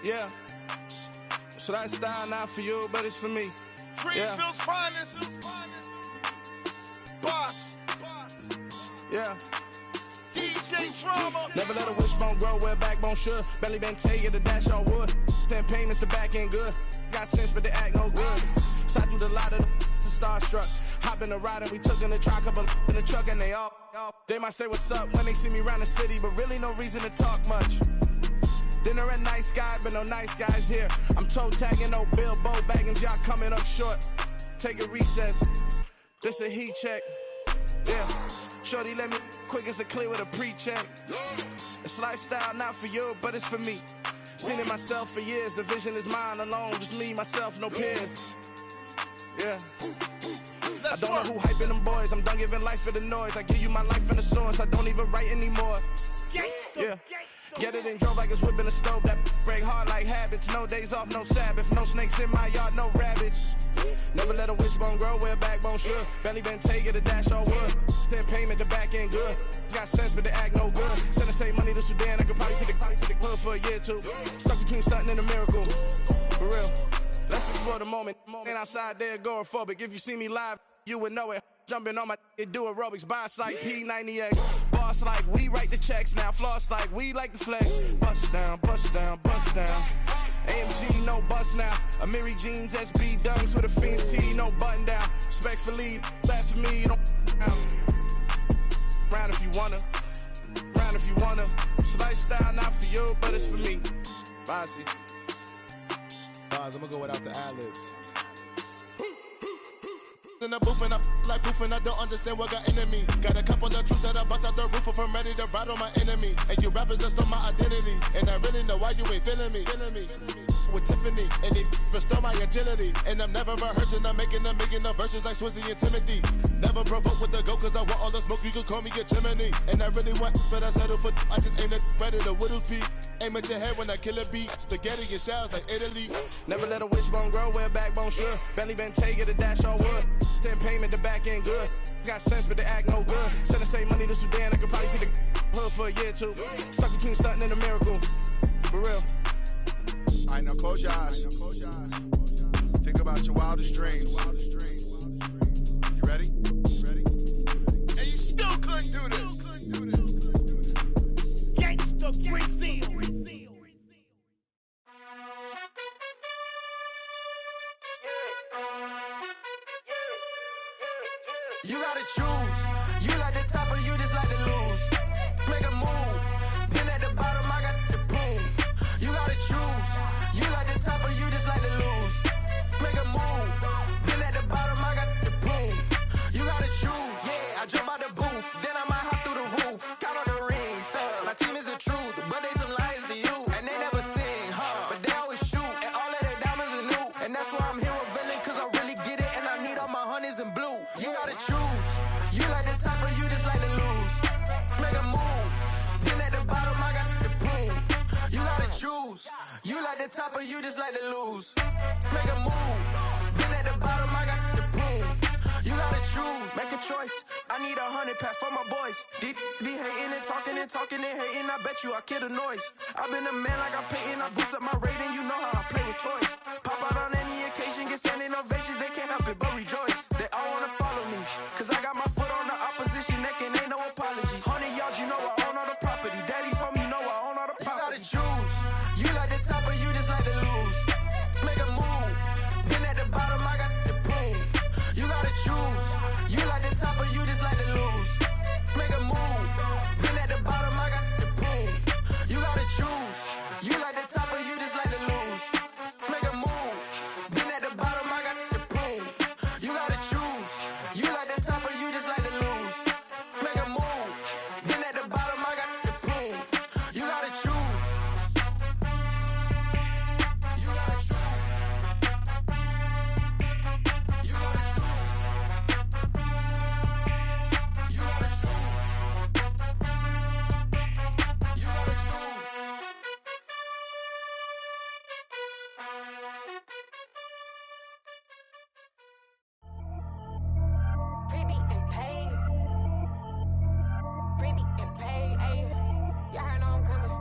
I: Yeah. So that style not for you, but it's for me.
J: Greenfield's finest. Boss.
I: Yeah.
J: DJ Drama.
I: Never let a wishbone grow where backbone should. Belly been taking the dash all wood. 10 payments, the back end good. Got sense, but they act no good. Shot through the lot of the starstruck. Hop in the ride and we took in the truck, couple in the truck, and they all. They might say what's up when they see me around the city, but really no reason to talk much. Dinner at nice guy, but no nice guys here. I'm toe tagging, no Bilbo baggins, y'all coming up short. Take a recess. This a heat check. Yeah. Shorty let me quick as a clear with a pre-check. It's lifestyle not for you, but it's for me. Seen it myself for years. The vision is mine alone. Just me, myself, no peers. Yeah. I don't know who hyping them boys. I'm done giving life for the noise. I give you my life in the source. I don't even write anymore. Yeah. Get it and drove like it's whipping a stove. That break hard like habits. No days off, no Sabbath. No snakes in my yard, no rabbits. Never let a wishbone grow where backbone should. Belly been taking the dash all wood. 10 payment, the back end good. Got sense, but they act no good. Send the same money to Sudan. I could probably take the hood for a year or two. Stuck between stunting and a miracle. For real. Let's explore the moment. Ain't outside there agoraphobic. If you see me live, you would know it. Jumping on my do aerobics, boss like P90X. Boss like we write the checks now. Floss like we like the flex. Bust down, bust down, bust down. AMG, no bust now. Amiri jeans, SB dunks with a Fiends T, no button down. Respectfully, that's for me, you don't down. Round if you wanna, round if you wanna. It's lifestyle not for you, but it's for me. Bossy.
J: Bars, I'm gonna go without the ad-libs. In the booth and I like proof and I don't understand what got into me. Got a couple of truths that I bust out the roof if I'm ready to ride on my enemy. And you rappers just stole my identity, and I really know why you ain't feeling me. With Tiffany, and they restore my agility. And I'm never rehearsing, I'm making a million of verses like Swizzy and Timothy. Never provoke with the go, cause I want all the smoke, you can call me a chimney. And I really want, but I settle for, I just aim at ready to Whittles Peak. Aim at your head when I kill a beat. Spaghetti and shells like Italy.
I: Never let a wishbone grow where backbone should. Belly been taking the dash all wood. 10 payment, the back end good. Got sense, but they act no good. Send the same money to Sudan, I could probably take the hood for a year or two. Stuck between stunting and a miracle. For real.
J: Alright, now close your eyes. Think about your wildest dreams. You ready? And you still couldn't do this. Gangsta Brazil.
G: You gotta choose. You like the top or you just like to lose. Make a move. Been at the bottom, I got the proof. You gotta choose. You like the top or you just like to lose. Make a move. Been at the bottom, I got the proof. You gotta choose. Yeah, I jump out the booth. Then I might hop through the roof. Count on the rings. My team is the truth, but they some liars to you. And they never sing, but they always shoot. And all of their diamonds are new. And that's why I'm here revealing, cause I really get it. And I need all my honeys in blue. You gotta choose. You like the top or you just like to lose. Make a move. Been at the bottom, I got the proof. You gotta choose. You like the top or you just like to lose. Make a move. Been at the bottom, I got the proof. You gotta choose. Make a choice. I
I: need 100 pack for my boys. Deep be hating and talking and talking and hating. I bet you I kill the noise. I've been a man like I'm Peyton. I boost up my rating. You know how I play with toys. Pop out on any occasion, get standing ovations. They can't help it but rejoice. They all wanna follow me, cause I got my foot on the opposition neck and ain't no apologies. 100 yards, you know I own all the property. Daddy's home, you know I own all the property. You gotta choose. You like the top or you just like to lose. Make a move. Been at the bottom, I got the proof. You gotta choose. You like the top or you just like to lose. Make a move. Been at the bottom, I got the proof. You gotta choose. You like the top or you just like to lose. Make a move. Been at the bottom, I got the proof. You gotta choose. You like the top or you just like to lose. Make a move. Been at the bottom, I got the proof. You gotta choose. You gotta choose. You gotta choose. You gotta choose. You gotta choose.
K: Pretty and paid. Pretty and paid, ayy. Y'all heard I'm coming.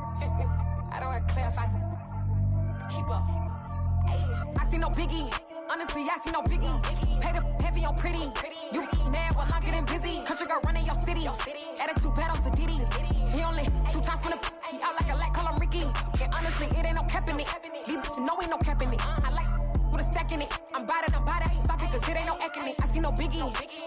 K: I don't want to clarify. Keep up. Ayy. I see no biggie. Honestly, I see no biggie. Pay the heavy on pretty. You mad while I'm getting busy. Country girl running your city. Attitude bad on Diddy. He only 2 times from the he out like a light, call him Ricky. And honestly, it ain't no cap in it. Leave no ain't no cap in it. I like with a stack in it. I'm bad. Stop it, cause it ain't no acting it. I see no biggie.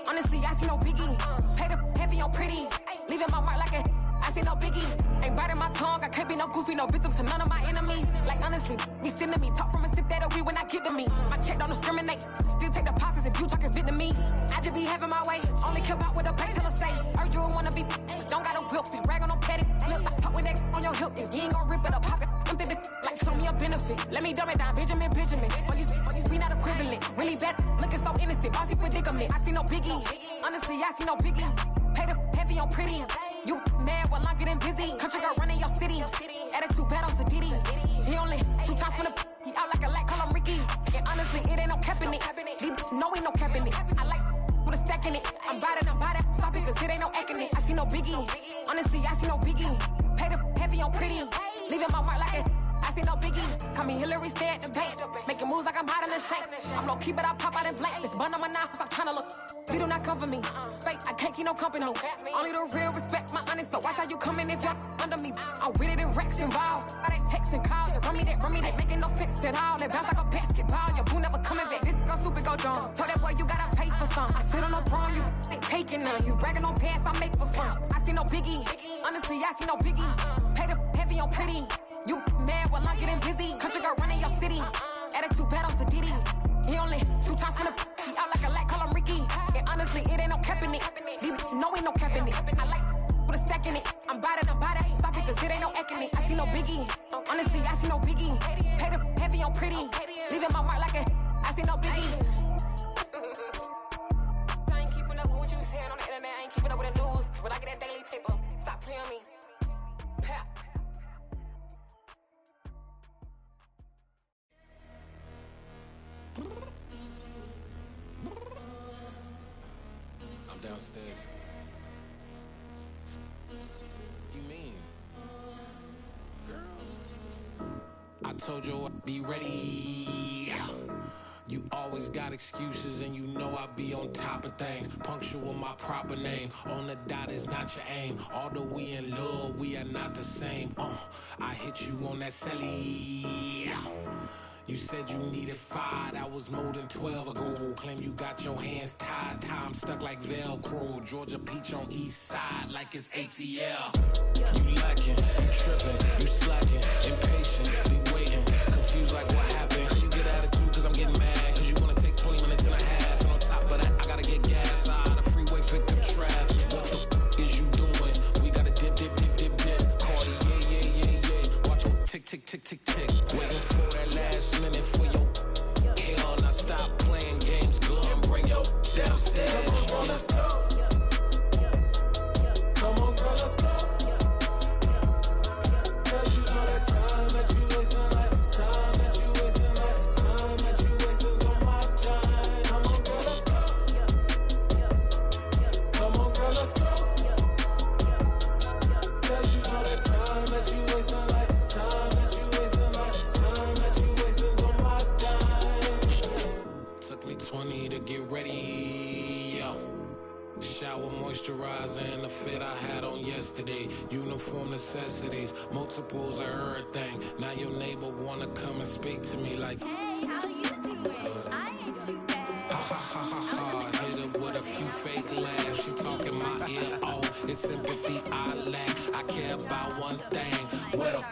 K: Honestly, I see no biggie. Pay the heavy on pretty. Leaving my mark like a I see no biggie. Ain't biting my tongue. I can't be no goofy, no victim to none of my enemies. Like honestly, be sending me. Talk from a stick that we when I get to me. My check don't discriminate. Still take deposits if you talking Vietnamese. I just be having my way. Only come out with a pay till I say. Heard you wanna be. Don't gotta whip it. Brag on no petty. Flips. I talk with that on your hip. If you ain't gon' rip it up, pop it. Empty the like show me a benefit. Let me dumb it down, Benjamin. Money's we not equivalent. Really bad, looking so innocent. Bossy predicament. I see no biggie. Honestly, I see no biggie. Pay the heavy on pretty. You mad while I'm getting busy. Country girl running your city. Attitude bad on Diddy. He only 2 times from the he out like a light, call him Ricky. And honestly, it ain't no cap in it. No ain't no cap in it. I like with a stack in it. I'm bad. Stop it, cause it ain't no acting it. I see no biggie. Honestly, I see no biggie. Pay the heavy on pretty. Leaving my mark like a I see no biggie. Call me Hillary, stay at the bank. Making moves like I'm hot in the shank. I'm low key, but I pop out in blank. This bun on my knife, stop trying to look. You do not come for me. Fake, I can't keep no company. Only the real respect my honest. So watch how you coming if you're under me. I'm with it in Rex involved. All they text and calls. Run me that, making no sense at all. They bounce like a basketball. Your boo never coming back. This go stupid, go dumb. Told that boy you gotta pay for some. I sit on the throne, you they taking none. You bragging on past, I make for fun. I see no biggie. Honestly, I see no biggie. Pay the heavy on pretty. You mad while I'm getting busy. Country girl running your city. Attitude bad on Diddy. He only 2 times from the he out like a light, call him Ricky. And honestly, it ain't no cap in it. No ain't no cap in it. I like with a stack in it. I'm bad. Stop it, cause it ain't no acting it. I see no biggie. Honestly, I see no biggie. Pay the heavy on pretty. Leaving my mark like a I see no biggie. I ain't keeping up with what you saying on the internet. I ain't keeping up with the news. When I get that daily paper, stop playing me. Pap.
L: I'm downstairs. You mean? Girl, I told you I'd be ready. You always got excuses and you know I be on top of things. Punctual my proper name. On the dot is not your aim. Although we in love, we are not the same. I hit you on that celly. You said you needed 5, that was more than 12 ago. Claim you got your hands tied, time stuck like Velcro. Georgia Peach on east side like it's ATL. You lacking, you tripping, you slacking, impatient, be waiting, confused like what happened. You get attitude cause I'm getting mad, cause you wanna take 20 minutes and a half. And on top of that, I gotta get gas out of the freeway, pick up traffic. What the is you doing? We gotta dip. Cardi, yeah. Watch your tick. Waiting for that last minute for your hell. Now stop playing games, good and bring your downstairs. Come on, girl, let's go. Girl, you know that time that you wasting, like time that you wasting, like time that you wasting on my time. Come on, girl, let's go. Come on, girl, yesterday. Uniform necessities, multiples of everything. Now your neighbor wanna come and speak to me like,
M: hey, how you doing? I ain't too bad.
L: Ha ha ha ha ha. Hit her with a few fake laughs. She talking my ear off. It's sympathy I lack. I care about one thing. What up?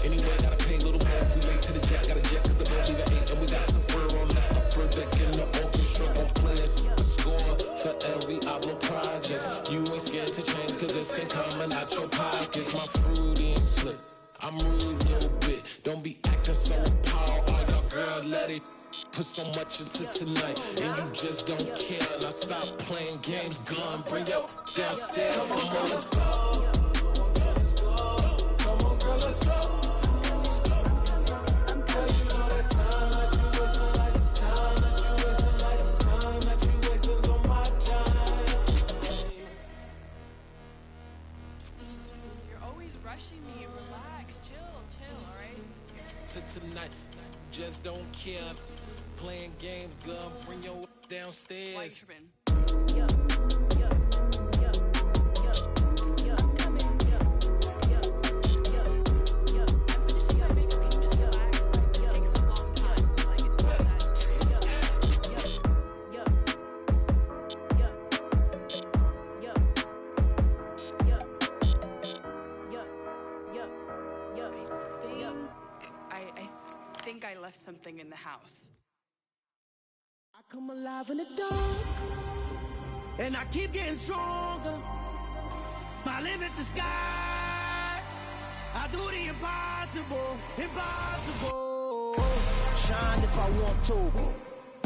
L: Anyway, gotta pay a little more if we late to the jet. Got a jet cause the boat leave at 8. And we got some fur on the upper deck in the orchestra. Gon' play a score for every Ablo project. You ain't scared to change cause it's in common out your pockets. My fruity and slip. I'm rude a little bit. Don't be acting so appalled. All y'all girl, let it put so much into tonight. And you just don't care. Now stop playing games, gun. Bring your downstairs. Come on, let's go. Come on, girl, let's go.
M: Me, relax, chill, all right?
L: Tonight, just don't care. Playing games, girl, bring your downstairs.
M: White tripping. I left something in the house.
I: I come alive in the dark, and I keep getting stronger. My limit's the sky. I do the impossible, impossible. Shine if I want to.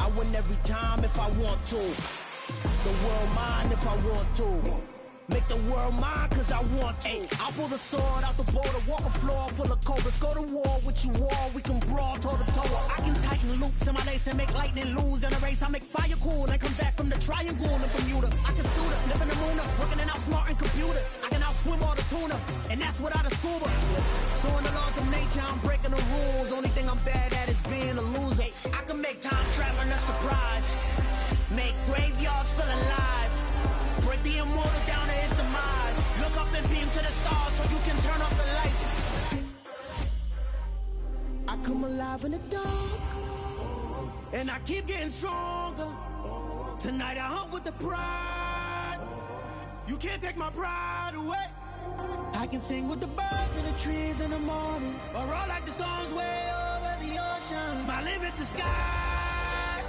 I: I win every time if I want to. The world mine if I want to. Make the world mine cause I want to. Ay, I'll pull the sword out the border, walk a floor full of cobras. Go to war with you all, we can brawl toe to toe. I can tighten loops in my lace and make lightning lose in a race. I make fire cool and come back from the triangle in Bermuda. I can suit up, live in the moon up, working and outsmarting computers. I can outswim all the tuna, and that's without a scuba. So in the laws of nature, I'm breaking the rules. Only thing I'm bad at is being a loser. I can make time traveling a surprise, make graveyards feel alive. Break the immortal down to his demise. Look up and beam to the stars so you can turn off the lights. I come alive in the dark, and I keep getting stronger. Tonight I hunt with the pride. You can't take my pride away. I can sing with the birds and the trees in the morning, or roll like the storms way over the ocean. My limit's the sky.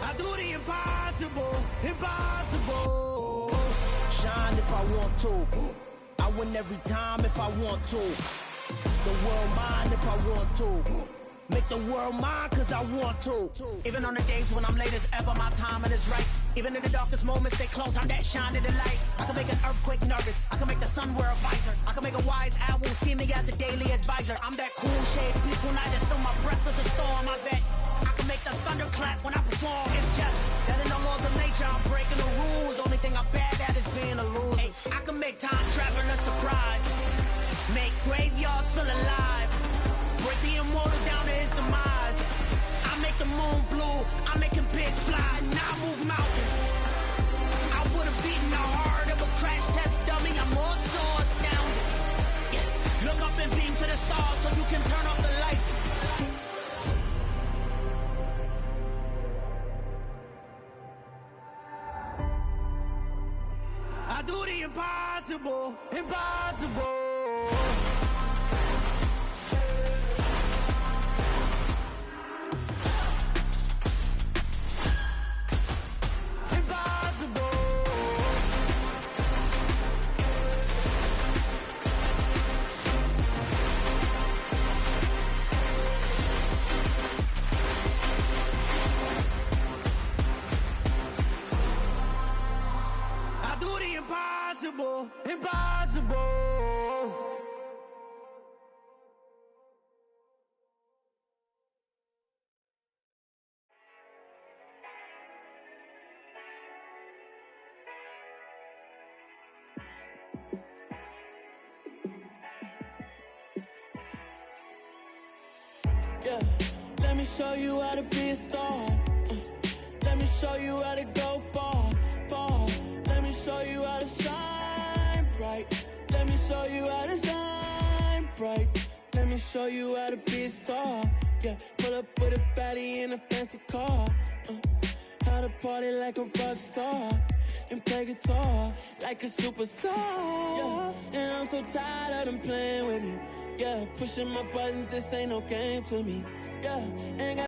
I: I do the impossible, impossible. Shine if I want to. I win every time if I want to. The world mine if I want to. Make the world mine cause I want to. Even on the days when I'm late as ever, my timing is right. Even in the darkest moments, stay close, I'm that shining the light. I can make an earthquake nervous, I can make the sun wear a visor. I can make a wise owl see me as a daily advisor. I'm that cool shade, peaceful night, and still my breath is a storm. I bet I can make the thunder clap when I perform. It's just that in the laws of nature, I'm breaking the rules. Only thing I'm bad at is being a loser. Hey, I can make time travel a surprise, make graveyards feel alive. Break the immortal down to his demise. I make the moon blue, I'm making pigs fly, now I move mountains. I would've beaten the heart of a crash test dummy, I'm more so astounded. Yeah. Look up and beam to the stars so you can turn off the lights. I do the impossible, impossible. Impossible, impossible.
N: Yeah, let me show you how to be a star. Let me show you how to go far, far. Let me show you how to shine. show you how to shine bright. Let me show you how to be a star. Yeah, pull up with a baddie in a fancy car. How to party like a rock star and play guitar like a superstar. Yeah, and I'm so tired of them playing with me. Yeah, pushing my buttons, this ain't no game to me. Yeah, ain't got